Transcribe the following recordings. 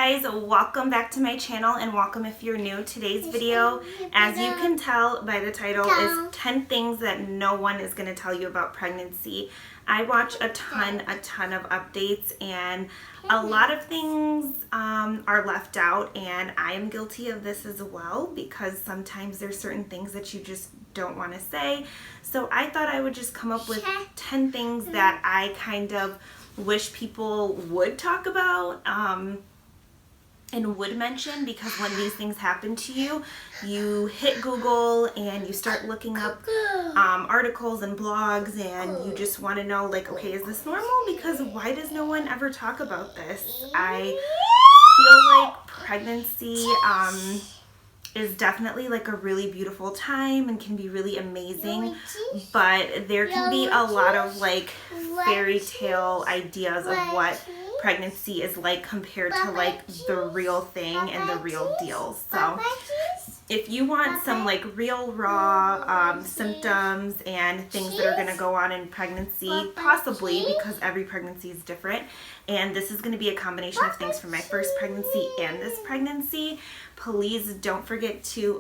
guys, welcome back to my channel and welcome if you're new. Today's video, as you can tell by the title, is 10 things that no one is going to tell you about pregnancy. I watch a ton of updates, and a lot of things are left out, and I am guilty of this as well because sometimes there's certain things that you just don't want to say. So I thought I would just come up with 10 things that I kind of wish people would talk about and would mention, because when these things happen to you, you hit Google and you start looking up articles and blogs, and you just want to know, like, okay, is this normal? Because why does no one ever talk about this? I feel like pregnancy is definitely like a really beautiful time and can be really amazing, but there can be a lot of like fairy tale ideas of what pregnancy is like compared to like the real thing and the real deal. So if you want some like real raw symptoms and things that are going to go on in pregnancy, possibly, because every pregnancy is different, and this is going to be a combination of things from my first pregnancy and this pregnancy, please don't forget to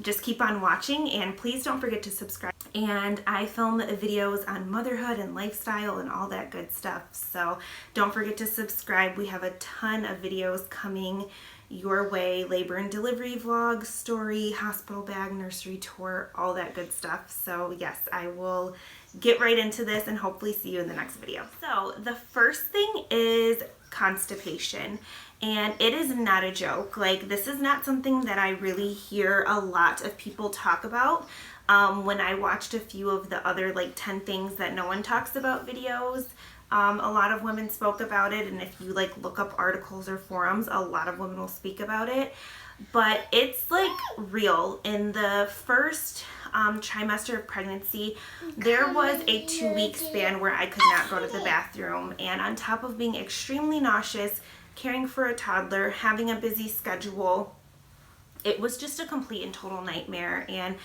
just keep on watching, and please don't forget to subscribe. And I film videos on motherhood and lifestyle and all that good stuff, so don't forget to subscribe. We have a ton of videos coming your way: labor and delivery vlog, story, hospital bag, nursery tour, all that good stuff. So yes, I will get right into this and hopefully see you in the next video. So the first thing is constipation, and it is not a joke. Like, this is not something that I really hear a lot of people talk about. When I watched a few of the other like 10 things that no one talks about videos, a lot of women spoke about it, and if you like look up articles or forums, a lot of women will speak about it. But it's like real. In the first trimester of pregnancy, there was a 2-week span where I could not go to the bathroom, and on top of being extremely nauseous, caring for a toddler, having a busy schedule, it was just a complete and total nightmare, and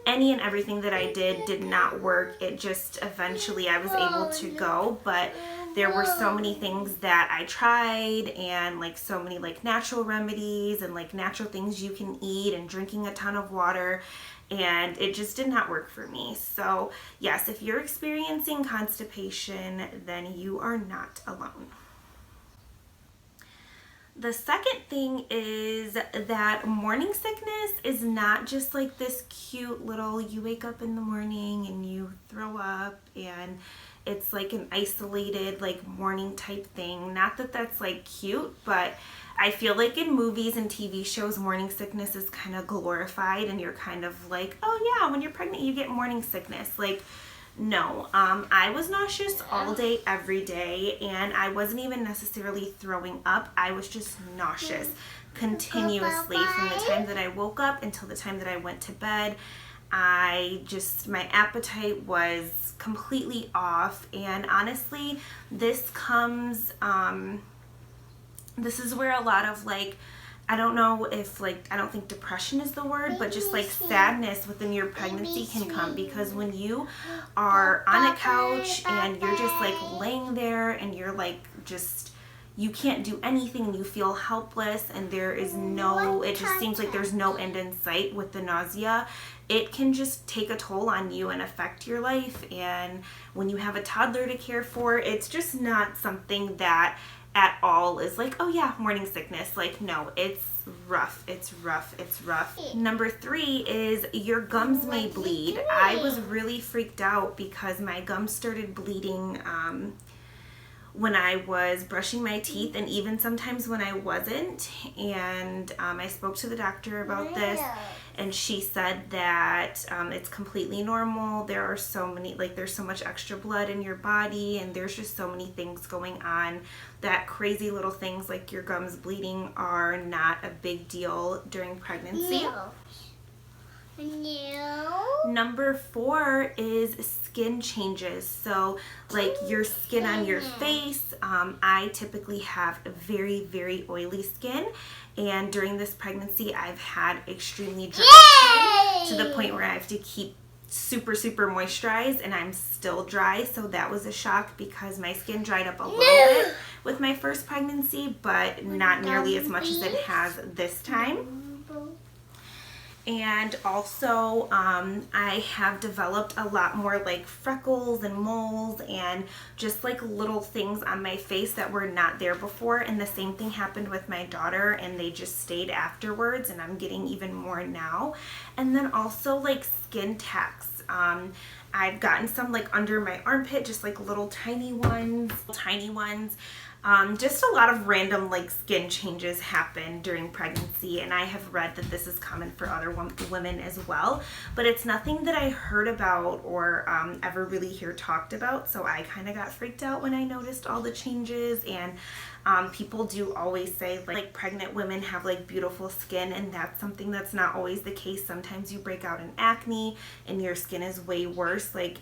any and everything that I did not work. It just eventually I was able to go, but there were so many things that I tried, and like so many like natural remedies and like natural things you can eat, and drinking a ton of water, and it just did not work for me. So yes, if you're experiencing constipation, then you are not alone. The second thing is that morning sickness is not just like this cute little, you wake up in the morning and you throw up and it's like an isolated like morning type thing. Not that that's like cute, but I feel like in movies and TV shows, morning sickness is kind of glorified, and you're kind of like, oh yeah, when you're pregnant you get morning sickness. Like, no, I was nauseous all day, every day, and I wasn't even necessarily throwing up. I was just nauseous continuously from the time that I woke up until the time that I went to bed. My appetite was completely off, and honestly, this is where a lot of like, I don't know if like, I don't think depression is the word, but just like sadness within your pregnancy can come, because when you are on a couch and you're just like laying there and you're like just, you can't do anything and you feel helpless, and there is no, it just seems like there's no end in sight with the nausea. It can just take a toll on you and affect your life. And when you have a toddler to care for, it's just not something that at all is like, oh yeah, morning sickness. Like, no, it's rough. It's rough. It's rough. Number 3 is your gums may bleed. I was really freaked out because my gums started bleeding when I was brushing my teeth, and even sometimes when I wasn't. And I spoke to the doctor about this, and she said that it's completely normal. There are so many, like, there's so much extra blood in your body, and there's just so many things going on, that crazy little things like your gums bleeding are not a big deal during pregnancy. No. Number 4 is skin changes. So like your skin on your face. I typically have a very, very oily skin, and during this pregnancy I've had extremely dry skin to the point where I have to keep super moisturized, and I'm still dry, so that was a shock because my skin dried up a little bit with my first pregnancy, but not nearly as much as it has this time. And also I have developed a lot more like freckles and moles and just like little things on my face that were not there before, and the same thing happened with my daughter, and they just stayed afterwards, and I'm getting even more now. And then also like skin tacks. I've gotten some like under my armpit, just like little tiny ones. Just a lot of random like skin changes happen during pregnancy, and I have read that this is common for other women as well, but it's nothing that I heard about or ever really hear talked about, so I kind of got freaked out when I noticed all the changes. And people do always say like pregnant women have like beautiful skin, and that's something that's not always the case. Sometimes you break out in acne and your skin is way worse. Like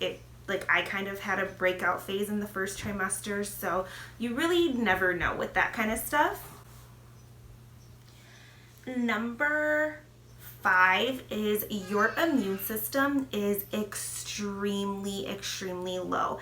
I kind of had a breakout phase in the first trimester, so you really never know with that kind of stuff. Number 5 is your immune system is extremely low.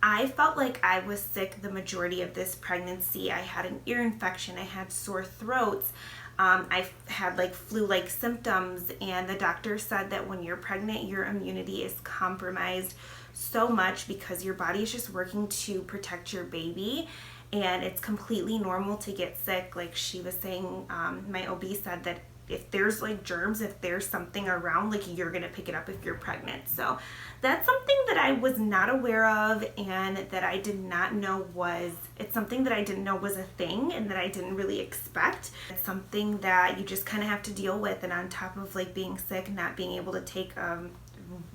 I felt like I was sick the majority of this pregnancy. I had an ear infection, I had sore throats, I had like flu-like symptoms, and the doctor said that when you're pregnant, your immunity is compromised so much because your body is just working to protect your baby, and it's completely normal to get sick. Like she was saying, my OB said that if there's like germs, if there's something around, like you're gonna pick it up if you're pregnant. So that's something that I was not aware of, and that I did not know it's something that I didn't know was a thing, and that I didn't really expect. It's something that you just kind of have to deal with, and on top of like being sick, not being able to take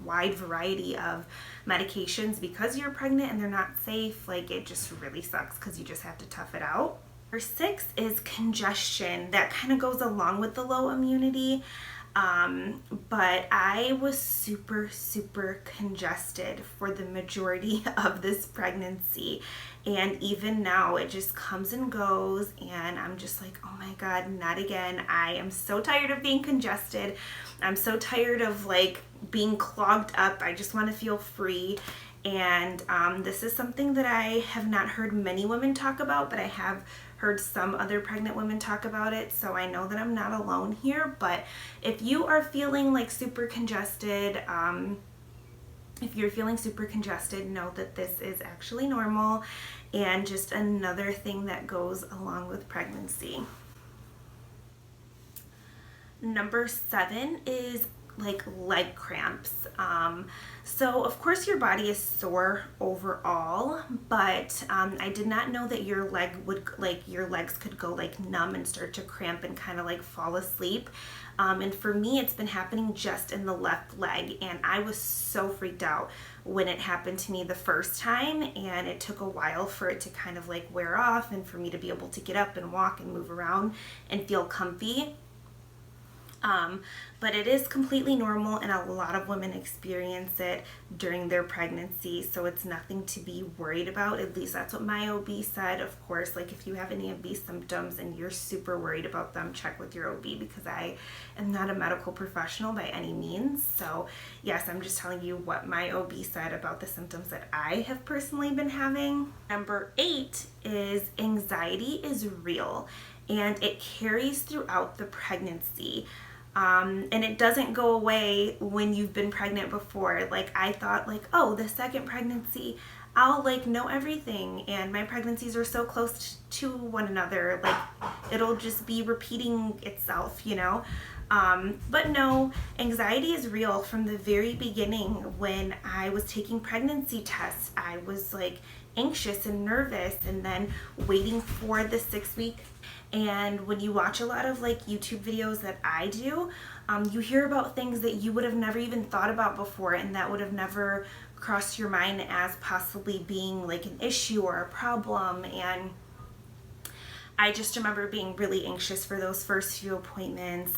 wide variety of medications because you're pregnant and they're not safe, like it just really sucks because you just have to tough it out. Number 6 is congestion. That kind of goes along with the low immunity, but I was super congested for the majority of this pregnancy, and even now it just comes and goes, and I'm just like, oh my god, not again. I am so tired of being congested. I'm so tired of like being clogged up. I just want to feel free. And this is something that I have not heard many women talk about, but I have heard some other pregnant women talk about it, so I know that I'm not alone here. But if you are feeling like super congested, know that this is actually normal and just another thing that goes along with pregnancy. Number 7 is like leg cramps. So of course your body is sore overall, but I did not know that your legs could go like numb and start to cramp and kind of like fall asleep. And for me, it's been happening just in the left leg, and I was so freaked out when it happened to me the first time, and it took a while for it to kind of like wear off and for me to be able to get up and walk and move around and feel comfy. But it is completely normal, and a lot of women experience it during their pregnancy, so it's nothing to be worried about. At least that's what my OB said. Of course, like if you have any of these symptoms and you're super worried about them, check with your OB, because I am not a medical professional by any means. So yes, I'm just telling you what my OB said about the symptoms that I have personally been having. Number 8 is anxiety is real, and it carries throughout the pregnancy. And it doesn't go away when you've been pregnant before. Like I thought like, oh, the second pregnancy, I'll like know everything, and my pregnancies are so close to one another, like it'll just be repeating itself, you know? But no, anxiety is real. From the very beginning, when I was taking pregnancy tests, I was like anxious and nervous, and then waiting for the 6-week. And when you watch a lot of like YouTube videos that I do, you hear about things that you would have never even thought about before, and that would have never crossed your mind as possibly being like an issue or a problem. And I just remember being really anxious for those first few appointments,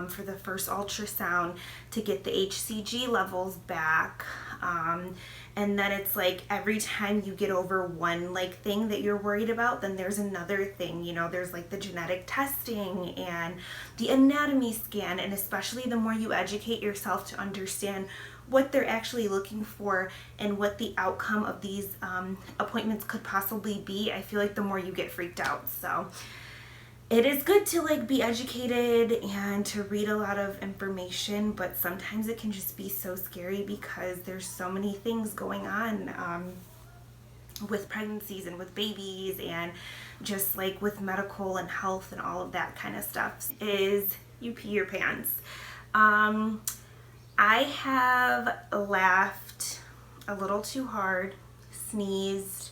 for the first ultrasound, to get the HCG levels back. And then it's like every time you get over one like thing that you're worried about, then there's another thing, you know, there's like the genetic testing and the anatomy scan. And especially the more you educate yourself to understand what they're actually looking for and what the outcome of these appointments could possibly be, I feel like the more you get freaked out. So it is good to like be educated and to read a lot of information, but sometimes it can just be so scary because there's so many things going on with pregnancies and with babies and just like with medical and health and all of that kind of stuff. Is you pee your pants. I have laughed a little too hard, sneezed,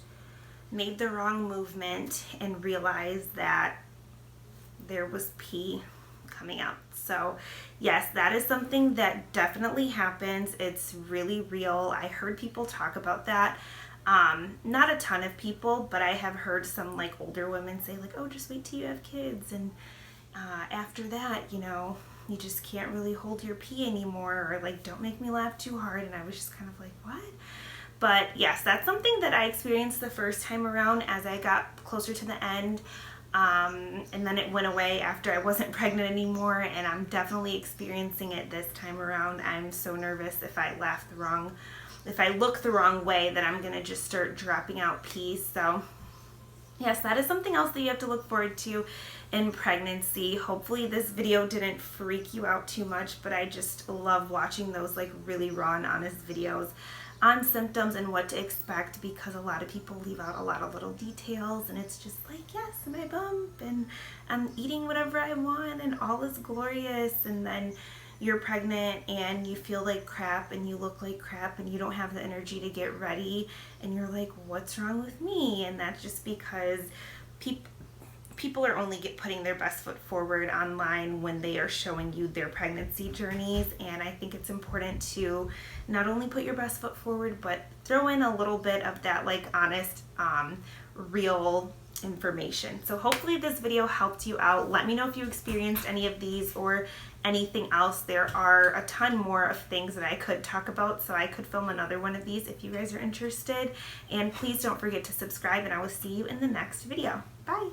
made the wrong movement, and realized that there was pee coming out. So yes, that is something that definitely happens. It's really real. I heard people talk about that. Not a ton of people, but I have heard some like older women say like, oh, just wait till you have kids, and after that, you know, you just can't really hold your pee anymore, or like, don't make me laugh too hard. And I was just kind of like, what? But yes, that's something that I experienced the first time around as I got closer to the end. And then it went away after I wasn't pregnant anymore, and I'm definitely experiencing it this time around. I'm so nervous if I look the wrong way that I'm gonna just start dropping out pee. So yes, that is something else that you have to look forward to in pregnancy. Hopefully this video didn't freak you out too much, but I just love watching those like really raw and honest videos on symptoms and what to expect, because a lot of people leave out a lot of little details, and it's just like, yes, and I bump and I'm eating whatever I want and all is glorious, and then you're pregnant and you feel like crap and you look like crap and you don't have the energy to get ready, and you're like, what's wrong with me? And that's just because people are only putting their best foot forward online when they are showing you their pregnancy journeys. And I think it's important to not only put your best foot forward, but throw in a little bit of that like honest, real information. So hopefully this video helped you out. Let me know if you experienced any of these or anything else. There are a ton more of things that I could talk about, so I could film another one of these if you guys are interested. And please don't forget to subscribe, and I will see you in the next video. Bye.